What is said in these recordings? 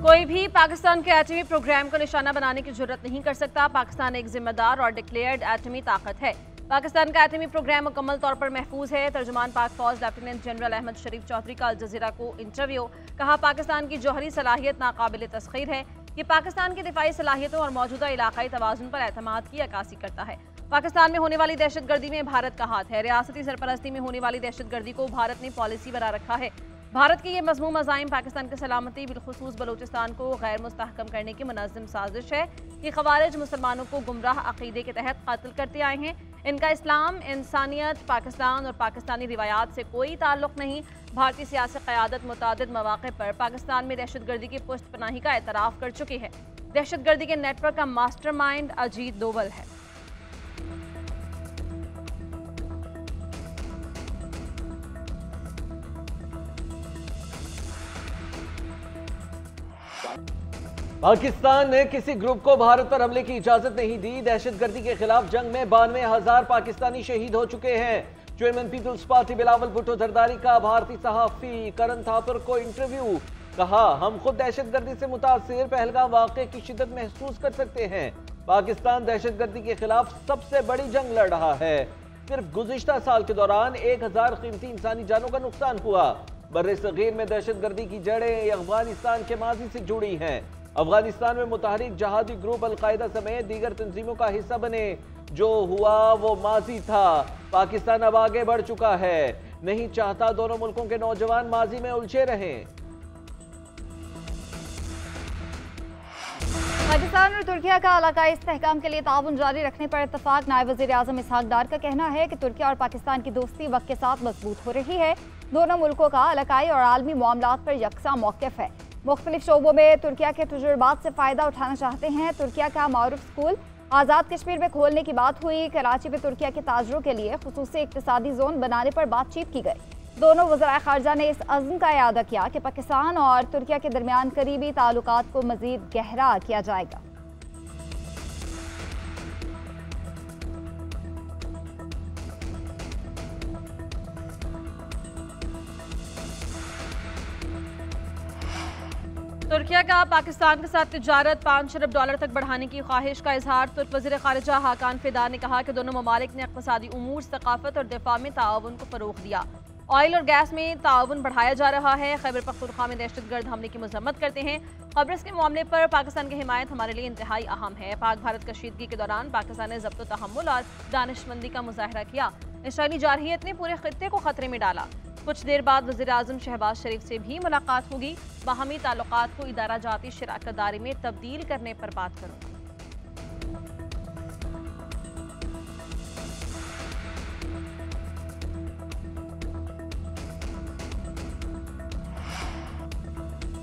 कोई भी पाकिस्तान के एटमी प्रोग्राम को निशाना बनाने की जरूरत नहीं कर सकता। पाकिस्तान एक जिम्मेदार और डिक्लेयर्ड एटमी ताकत है। पाकिस्तान का एटमी प्रोग्राम मुकम्मल तौर पर महफूज है। तर्जुमान पाक फौज लेफ्टिनेंट जनरल अहमद शरीफ चौधरी का अल जजीरा को इंटरव्यू। कहा, पाकिस्तान की जौहरी सलाहियत नाकाबिल तस्खीर है। ये पाकिस्तान की दिफाई सलाहियतों और मौजूदा इलाकाई तवाज़ुन पर एतमाद की अक्कासी करता है। पाकिस्तान में होने वाली दहशतगर्दी में भारत का हाथ है। रियासती सरपरस्ती में होने वाली दहशतगर्दी को भारत ने पॉलिसी बना रखा है। भारत की ये मज़मूम अज़ाइम पाकिस्तान की सलामती बिलखुसूस बलूचिस्तान को गैर मुस्तहकम करने की मुनज़्ज़म साजिश है। ये ख़वारिज मुसलमानों को गुमराह अक़ीदे के तहत कत्ल करते आए हैं। इनका इस्लाम, इंसानियत, पाकिस्तान और पाकिस्तानी रिवायात से कोई ताल्लुक़ नहीं। भारतीय सियासी क़यादत मुतादिद मौक़े पर पाकिस्तान में दहशतगर्दी की पुष्ट पनाही का एतराफ़ कर चुकी है। दहशतगर्दी के नेटवर्क का मास्टरमाइंड अजीत दोवल है। पाकिस्तान ने किसी ग्रुप को भारत पर हमले की इजाजत नहीं दी। दहशतगर्दी के खिलाफ जंग में 92,000 पाकिस्तानी शहीद हो चुके हैं। Chairman peoples party Bilawal Bhutto Zardari का भारतीय सहाफी करण थापर को इंटरव्यू। कहा, हम खुद दहशतगर्दी से मुतासिर पहलगाम वाक़े की शिद्दत महसूस कर सकते हैं। पाकिस्तान दहशतगर्दी के खिलाफ सबसे बड़ी जंग लड़ रहा है। सिर्फ गुज़िश्ता साल के दौरान 1000 कीमती इंसानी जानों का नुकसान हुआ। बर्रे सगीर में दहशतगर्दी की जड़ें अफगानिस्तान के माजी से जुड़ी हैं। अफगानिस्तान में मुतहरिक जहादी ग्रुप अलकायदा समेत दीगर तंजीमों का हिस्सा बने। जो हुआ वो माजी था। पाकिस्तान अब आगे बढ़ चुका है। नहीं चाहता दोनों मुल्कों के नौजवान माजी में उलझे रहें। पाकिस्तान और तुर्किया का इलाकाई इस्तेहकाम के लिए ताउन जारी रखने पर इत्तफाक। नायब वज़ीर आज़म इसहाक डार का कहना है कि तुर्किया और पाकिस्तान की दोस्ती वक्त के साथ मजबूत हो रही है। दोनों मुल्कों का इलाकाई और आलमी मामलात पर यकसा मौक़िफ़ है। मुख्तलिफ शोबों में तुर्किया के तजुर्बात से फ़ायदा उठाना चाहते हैं। तुर्किया का मारूफ स्कूल आज़ाद कश्मीर में खोलने की बात हुई। कराची में तुर्किया के ताजरों के लिए खुसूसी इक़्तिसादी जोन बनाने पर बातचीत की गई। दोनों वज़राए ख़ारजा ने इस अज़्म का इआदा किया कि पाकिस्तान और तुर्किया के दरमियान करीबी ताल्लुकात को मज़ीद गहरा किया जाएगा। तुर्किया का पाकिस्तान के साथ तिजारत $5 अरब तक बढ़ाने की ख्वाहिश का इजहार। तुर्क वज़ीर ख़ारिजा हाकान फिदा ने कहा कि दोनों ममालिक ने इक़्तिसादी उमूर, सक़ाफ़त और दिफ़ा में ताउन को फ़रोग़ दिया। ऑयल और गैस में ताउन बढ़ाया जा रहा है। खैबर पख्तूनख्वा में दहशतगर्द हमले की मज़म्मत करते हैं। क़ब्रस के मामले पर पाकिस्तान की हिमायत हमारे लिए इंतहाई अहम है। पाक भारत कशीदगी के दौरान पाकिस्तान ने ज़ब्त तहम्मुल और दानिशमंदी का मुज़ाहरा किया। इसराइली जारहियत ने पूरे खित्ते को खतरे में डाला। कुछ देर बाद वज़ीर आज़म शहबाज शरीफ से भी मुलाकात होगी। बाहमी ताल्लुकात को इदारा जाती शराकत दारी में तब्दील करने पर बात करूँगा।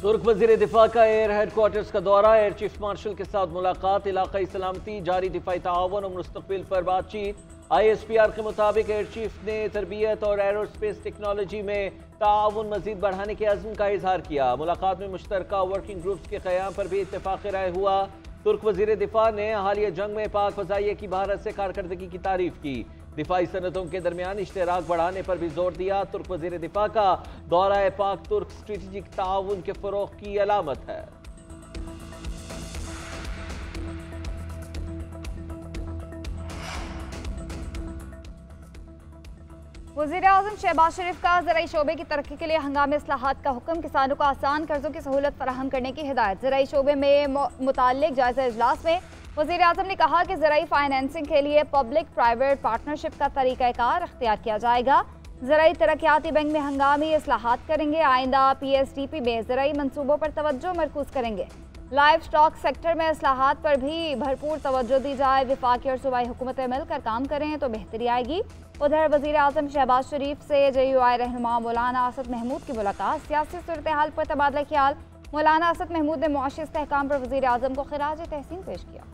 तुर्क वज़ीर दिफा का एयर हेडक्वार्टर्स का दौरा। एयर चीफ मार्शल के साथ मुलाकात। इलाकाई सलामती, जारी दिफाई ताआवन और मुस्तक़बिल पर बातचीत। ISPR के मुताबिक एयर चीफ ने तरबियत और एरोस्पेस टेक्नोलॉजी में ताउन मजीद बढ़ाने के अज़्म का इजहार किया। मुलाकात में मुश्तरका वर्किंग ग्रुप्स के क़याम पर भी इत्तेफ़ाक़ राय हुआ। तुर्क वज़ीर दिफा ने हालिया जंग में पाक फ़ज़ाइया की भारत से कारकर्दगी की तारीफ की। दिफाई सनतों के दरमियान इश्तराक बढ़ाने पर भी जोर दिया। तुर्क वज़ीर दिफा का दौरा पाक तुर्क स्ट्रेटेजिक ताउन के फ़रोग़ की अलामत है। वज़ीर आज़म शहबाज शरीफ का ज़राई शोबे की तरक्की के लिए हंगामी इस्लाहात का हुक्म। किसानों को आसान कर्जों की सहूलत फराहम करने की हिदायत। ज़राई शोबे में मुताल्लिक़ जायज़ा इजलास में वज़ीर आज़म ने कहा कि ज़राई फाइनेंसिंग के लिए पब्लिक प्राइवेट पार्टनरशिप का तरीक़ाकार अख्तियार किया जाएगा। ज़राई तरक्याती बैंक में हंगामी इस्लाहात करेंगे। आइंदा PSDP में ज़राई मनसूबों पर तवज्जो मरकूज़ करेंगे। लाइव स्टॉक सेक्टर में इस्लाहात पर भी भरपूर तवज्जो दी जाए। वफाकी और सूबाई हुकूमतें मिलकर काम करें तो बेहतरी आएगी। उधर वज़ीर आज़म शहबाज शरीफ से JUI रहनुमा मौलाना असद महमूद की मुलाकात। सियासी सूरत हाल पर तबादला ख्याल। मौलाना असद महमूद ने मुआशी इस्तेहकाम पर वज़ीर आज़म को खिराज तहसीन पेश किया।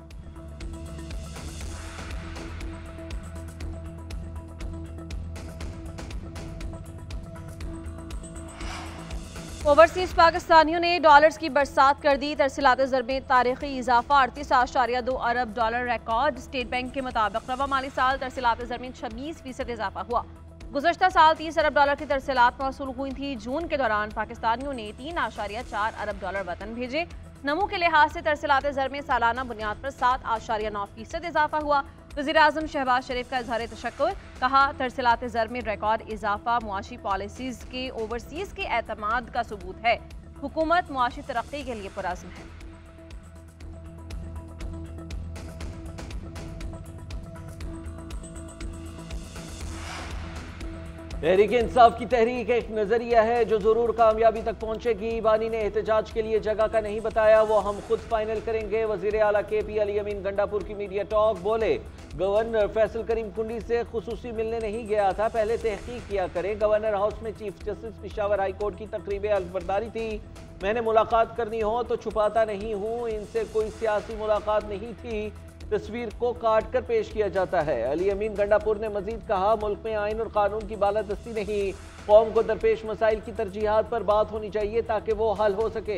ओवरसीज पाकिस्तानियों ने डॉलर्स की बरसात कर दी। तरसीलात ज़र में तारीखी इजाफा 38.2 अरब डॉलर रिकॉर्ड। स्टेट बैंक के मुताबिक रवा माली साल तरसीलात ज़र में 26% इजाफा हुआ। गुज़श्ता साल 30 अरब डॉलर की तरसीलात मौसूल हुई थी। जून के दौरान पाकिस्तानियों ने 3.4 अरब डॉलर वतन भेजे। नमू के लिहाज से तरसीलात ज़र में सालाना बुनियाद पर 7.9% इजाफा हुआ। वज़ीर-ए-आज़म शहबाज शरीफ का इज़हार तशक्कुर, कहा तरसीलात ज़र में रिकॉर्ड इजाफा मुआशी पॉलिसीज़ के ओवरसीज़ के एतमाद का सबूत है। हुकूमत मुआशी तरक्की के लिए पुरअज़्म है। तहरीक इंसाफ की तहरीक एक नजरिया है जो जरूर कामयाबी तक पहुंचेगी। बानी ने एहतजाज के लिए जगह का नहीं बताया, वो हम खुद फाइनल करेंगे। वजीर आला KP अली अमीन गंडापुर की मीडिया टॉक, बोले गवर्नर फैसल करीम कुंडी से खुसूसी मिलने नहीं गया था, पहले तहकीक किया करें। गवर्नर हाउस में chief justice Peshawar high court की तकरीब अल्फबरदारी थी, मैंने मुलाकात करनी हो तो छुपाता नहीं हूँ, इनसे कोई सियासी मुलाकात नहीं थी, तस्वीर को काट कर पेश किया जाता है। अली अमीन गंडापुर ने मजीद कहा, मुल्क में आइन और कानून की बालादस्ती नहीं, कौम को दरपेश मसाइल की तरजीहात पर बात होनी चाहिए ताकि वो हल हो सके।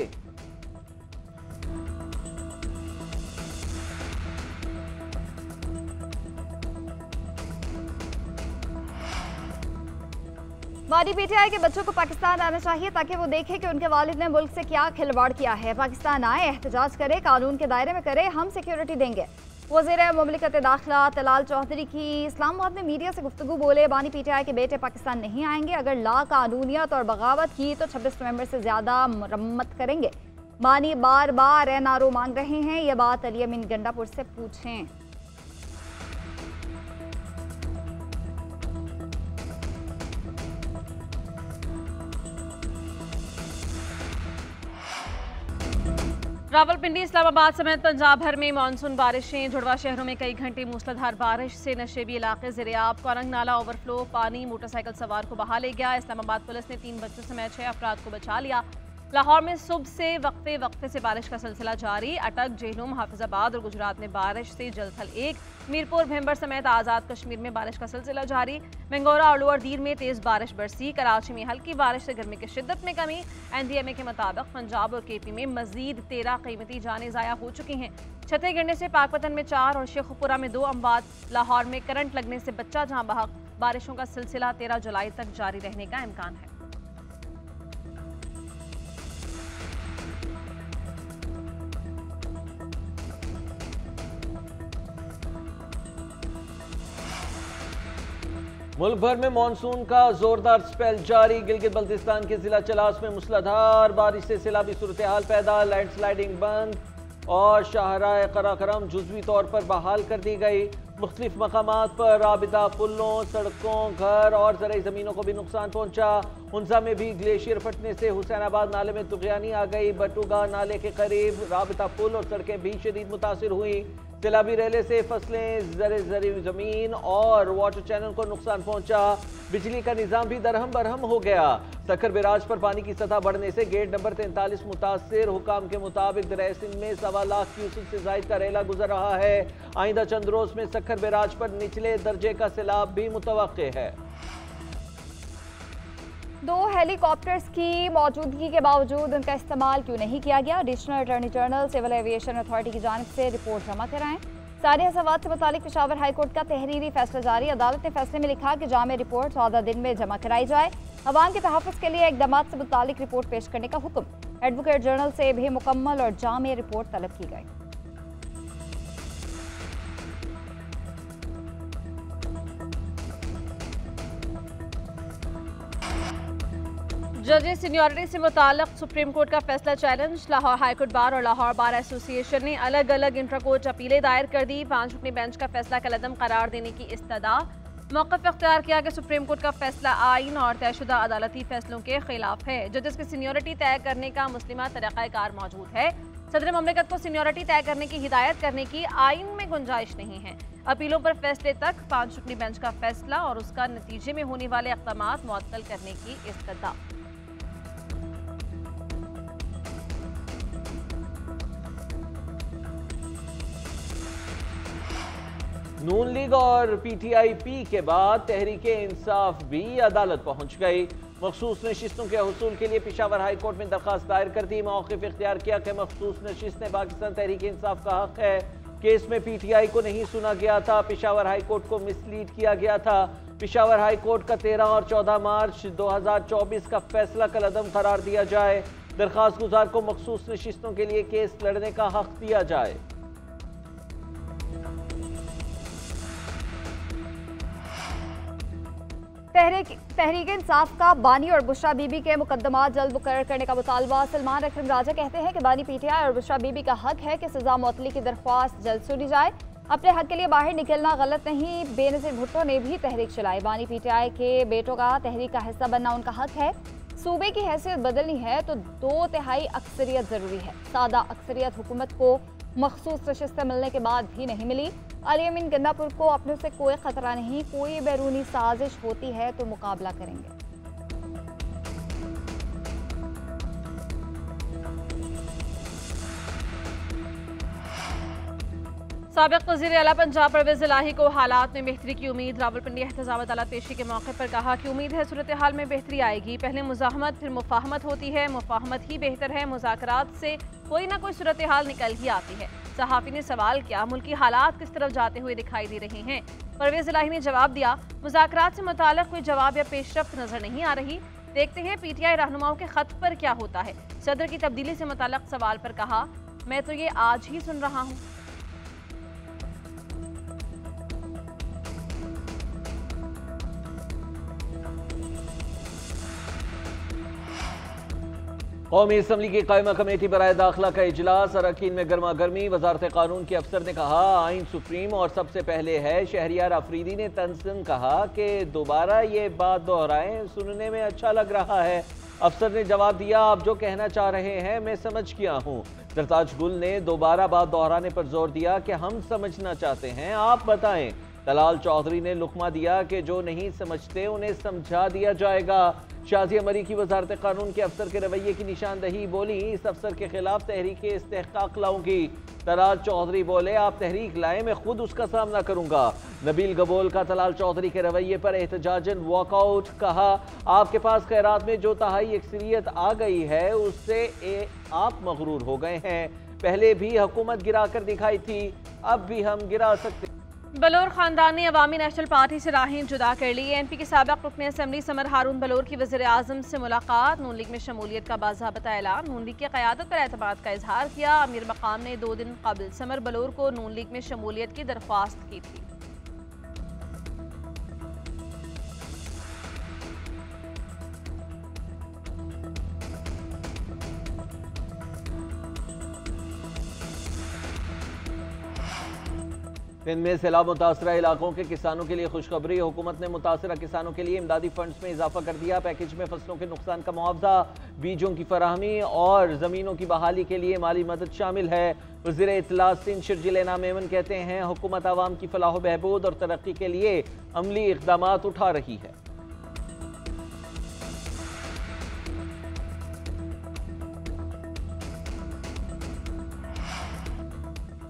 वादी PTI के बच्चों को पाकिस्तान आना चाहिए ताकि वो देखे कि उनके वालिद ने मुल्क से क्या खिलवाड़ किया है। पाकिस्तान आए, एहतजाज करे, कानून के दायरे में करे, हम सिक्योरिटी देंगे। वज़ीर मुमलिकत दाखिला तलाल चौधरी की इस्लामाबाद में मीडिया से गुफ्तगू, बोले बानी PTI के बेटे पाकिस्तान नहीं आएंगे, अगर ला कानूनियत और बगावत की तो 26 नवंबर से ज़्यादा मरम्मत करेंगे। बानी बार बार NRO मांग रहे हैं, ये बात अली अमीन गंडापुर से पूछें। रावलपिंडी, इस्लामाबाद समेत पंजाब भर में मानसून बारिशें। जुड़वा शहरों में कई घंटे मूसलाधार बारिश से नशेबी इलाके ज़ेरियाब। कोरंग नाला ओवरफ्लो, पानी मोटरसाइकिल सवार को बहा ले गया। इस्लामाबाद पुलिस ने 3 बच्चों समेत 6 अफराद को बचा लिया। लाहौर में सुबह से वक्फे से बारिश का सिलसिला जारी। अटक, जेहलुम, हाफिजाबाद और गुजरात में बारिश से जलथल 1, मीरपुर, भिम्बर समेत आज़ाद कश्मीर में बारिश का सिलसिला जारी। मंगोरा और लोअर दीर में तेज़ बारिश बरसी। कराची में हल्की बारिश से गर्मी की शिद्दत में कमी। NDMA के मुताबिक पंजाब और KP में मजीद 13 कीमती जानें ज़ाया हो चुकी हैं। छतें गिरने से पाकपतन में 4 और शेखुपुरा में 2 अमवात। लाहौर में करंट लगने से बच्चा जहां बहक। बारिशों का सिलसिला 13 जुलाई तक जारी रहने का इम्कान है। मुल्क भर में मानसून का जोरदार स्पेल जारी। गिलगित बल्तिस्तान के जिला चलास में मूसलाधार बारिश से सैलाबी सूरत हाल पैदा, लैंडस्लाइडिंग बंद और शाहराह कराकरम जुज़वी तौर पर बहाल कर दी गई। मुख्तलिफ मकामात पर राबिता पुलों, सड़कों, घर और ज़रई ज़मीनों को भी नुकसान पहुंचा। हुंजा में भी ग्लेशियर फटने से हुसैनाबाद नाले में तुगयानी आ गई। बटुगा नाले के करीब राबिता पुल और सड़कें भी शदीद मुतासिर हुई। सैलाबी रेले से फसलें, ज़री ज़मीन और वाटर चैनल को नुकसान पहुंचा। बिजली का निज़ाम भी दरहम बरहम हो गया। सक्खर बैराज पर पानी की सतह बढ़ने से गेट नंबर 43 मुतासिर। हुकाम के मुताबिक दरिया सिंध में 1.25 लाख क्यूसेक से जायद का रेला गुजर रहा है। आइंदा चंद रोज में सक्खर बैराज पर निचले दर्जे का सैलाब भी मुतवक्के है। 2 हेलीकॉप्टर्स की मौजूदगी के बावजूद उनका इस्तेमाल क्यों नहीं किया गया? Additional attorney general civil aviation authority की जानिब से रिपोर्ट जमा कराएं। सारे सवाल से मुतालिक पेशावर हाई कोर्ट का तहरीरी फैसला जारी। अदालत ने फैसले में लिखा कि जामे रिपोर्ट 14 दिन में जमा कराई जाए। अवाम के तहफ़्फ़ुज़ के लिए इक़दामात से मुतालिक रिपोर्ट पेश करने का हुक्म। एडवोकेट जनरल से भी मुकम्मल और जामे रिपोर्ट तलब की गई। जजेस सीनियरिटी से मुताल्लिक सुप्रीम कोर्ट का फैसला चैलेंज। लाहौर हाईकोर्ट बार और लाहौर बार एसोसिएशन ने अलग अलग इंट्रा कोर्ट अपीलें दायर कर दी। 5 रुकनी बेंच का फैसला कलअदम करार देने की इस्तदा। मौक़िफ़ इख्तियार किया कि सुप्रीम कोर्ट का फैसला आइन और तयशुदा अदालती फैसलों के खिलाफ है। जजेस की सीनियरिटी तय करने का मुस्लिमा तरीक़ाकार मौजूद है। सदर ममलिकत को सीनियरिटी तय करने की हिदायत करने की आइन में गुंजाइश नहीं है। अपीलों पर फैसले तक 5 रुकनी बेंच का फैसला और उसका नतीजे में होने वाले इक़दामात मुअत्तल करने की इस्तदा। नून लीग और PTIP के बाद तहरीके इंसाफ भी अदालत पहुंच गई। मखसूस नशिस्तों के हसूल के लिए पेशावर हाई कोर्ट में दरख्वास्त दायर कर दी। मौक़िफ़ इख्तियार किया कि मखसूस नशिस्त ने पाकिस्तान तहरीक इंसाफ का हक है। केस में PTI को नहीं सुना गया था, पेशावर हाई कोर्ट को मिसलीड किया गया था। पेशावर हाई कोर्ट का 13 और 14 मार्च 2024 का फैसला कलअदम करार दिया जाए। दरखास्त गुजार को मखसूस नशिस्तों के लिए केस लड़ने का हक दिया जाए। तहरीक इंसाफ का बानी और बुशरा बीबी के मुकदमा जल्द मुकर्रर करने का मुतालबा। सलमान अकरम राजा कहते हैं कि बानी पीटीआई और बुशरा बीबी का हक है कि सजा मुअत्तली की दरख्वास्त जल्द सुनी जाए। अपने हक के लिए बाहर निकलना गलत नहीं। बेनज़ीर भुट्टो ने भी तहरीक चलाई। बानी पीटीआई के बेटों का तहरीक का हिस्सा बनना उनका हक है। सूबे की हैसियत बदलनी है तो 2/3 अक्सरियत जरूरी है। सादा अक्सरियत हुकूमत को मखसूस नशिस्तें मिलने के बाद भी नहीं मिली। अली अमीन गंडापुर को अपने से कोई खतरा नहीं, कोई बैरूनी साजिश होती है तो मुकाबला करेंगे। साबिक़ वज़ीर आला पंजाब परवेज़ इलाही को हालात में बेहतरी की उम्मीद। रावलपिंडी एहतजाब अदालत पेशी के मौके पर कहा कि उम्मीद है सूरत हाल में बेहतरी आएगी। पहले मुज़ाहमत फिर मुफाहमत होती है, मुफाहमत ही बेहतर है। मुज़ाकरात से कोई ना कोई सूरत हाल निकल ही आती है। सहाफ़ी ने सवाल किया, मुल्की हालात किस तरफ जाते हुए दिखाई दे रहे हैं? परवेज़ इलाही ने जवाब दिया, मुज़ाकरात से मुताल्लिक़ कोई जवाब या पेशरफ्त नजर नहीं आ रही। देखते हैं पीटीआई रहनुमाओं के खत पर क्या होता है। सदर की तब्दीली से मुताल्लिक़ सवाल पर कहा, मैं तो ये आज ही सुन रहा हूँ। कौमी असम्बली की कायमा कमेटी बराए दाखिला का इजलास। अरकान में गर्मा गर्मी। वजारत कानून के अफसर ने कहा, आइन सुप्रीम और सबसे पहले है। शहरियार अफरीदी ने तंज़न कहा कि दोबारा ये बात दोहराएं, सुनने में अच्छा लग रहा है। अफसर ने जवाब दिया, आप जो कहना चाह रहे हैं मैं समझ गया हूँ। सरताज गुल ने दोबारा बात दोहराने पर जोर दिया कि हम समझना चाहते हैं, आप बताएं। तलाल चौधरी ने लुकमा दिया कि जो नहीं समझते उन्हें समझा दिया जाएगा। शाजिया मरी की वजारत कानून के अफसर के रवैये की निशानदही। बोली, इस अफसर के खिलाफ तहरीक इस्तेहकाक लाऊंगी। तलाल चौधरी बोले, आप तहरीक लाए, मैं खुद उसका सामना करूंगा। नबील गबोल का तलाल चौधरी के रवैये पर एहतजाजन वॉकआउट। कहा, आपके पास खैरात में जो तहाई अक्सरियत आ गई है उससे आप मगरूर हो गए हैं। पहले भी हुकूमत गिरा कर दिखाई थी, अब भी हम गिरा सकते। बलोर खानदान ने अवामी नेशनल पार्टी से राहें जुदा कर ली। एनपी के साबिक़ रुकन असम्बली समर हारून बलोर की वज़ीर आज़म से मुलाकात। नून लीग में शमूलियत का बाज़ाबता ऐलान। नून लीग की क़यादत पर एतमाद का इजहार किया। अमीर मकाम ने 2 दिन कबल समर बलोर को नून लीग में शमूलियत की दरख्वास्त की थी। सिंध में सैलाब मुतासरा इलाकों के किसानों के लिए खुशखबरी। हुकूमत ने मुतासरा किसानों के लिए इमदादी फंड्स में इजाफा कर दिया। पैकेज में फसलों के नुकसान का मुआवजा, बीजों की फराहमी और ज़मीनों की बहाली के लिए माली मदद शामिल है। वज़ीर इत्तला सिंध शिरजिल इनाम मेमन कहते हैं, हुकूमत आवाम की फलाह बहबूद और तरक्की के लिए अमली इक़दामात उठा रही है।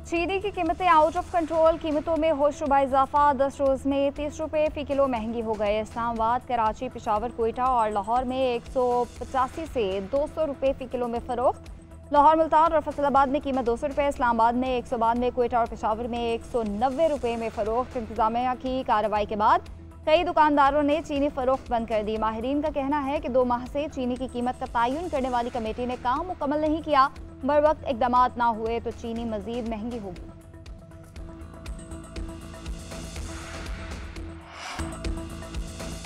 चीनी की कीमतें आउट ऑफ कंट्रोल। कीमतों में होशरुबा इजाफा। 10 रोज़ में 30 रुपये फ़ी किलो महंगी हो गए। इस्लामाबाद, कराची, पेशावर, कोयटा और लाहौर में 185 से 200 रुपये फ़ी किलो में फ़रोख्त। लाहौर, मुल्तान और फैसलाबाद में कीमत 200 रुपये, इस्लामाबाद में 192, कोयटा और पेशावर में 190 रुपये में फ़रोख्त। इंतजामिया की कार्रवाई के बाद कई दुकानदारों ने चीनी फ़रोख्त बंद कर दी। माहिरीन का कहना है कि 2 माह से चीनी की कीमत का तयन करने वाली कमेटी ने काम मुकम्मल नहीं किया। बर वक्त इक़दामात ना हुए तो चीनी मज़ीद महंगी होगी।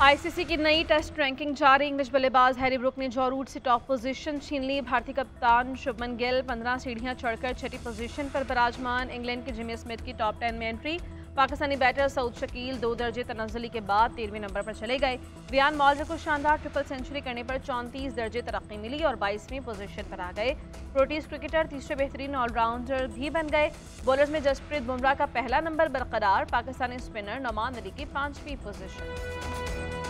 आईसीसी की नई टेस्ट रैंकिंग जारी। इंग्लिश बल्लेबाज हैरी ब्रुक ने जॉ रूट से टॉप पोजीशन छीन ली। भारतीय कप्तान शुभमन गिल 15 सीढ़ियां चढ़कर 6ठी पोजीशन पर विराजमान। इंग्लैंड के जिमी स्मिथ की टॉप 10 में एंट्री। पाकिस्तानी बैटर सऊद शकील 2 दर्जे तनज़्ज़ुली के बाद 13वें नंबर पर चले गए। रियान मॉल्डर को शानदार ट्रिपल सेंचुरी करने पर 34 दर्जे तरक्की मिली और 22वीं पोजीशन पर आ गए। प्रोटीज क्रिकेटर तीसरे बेहतरीन ऑलराउंडर भी बन गए। बॉलर्स में जसप्रीत बुमराह का पहला नंबर बरकरार। पाकिस्तानी स्पिनर नोमान अली की 5वीं पोजीशन।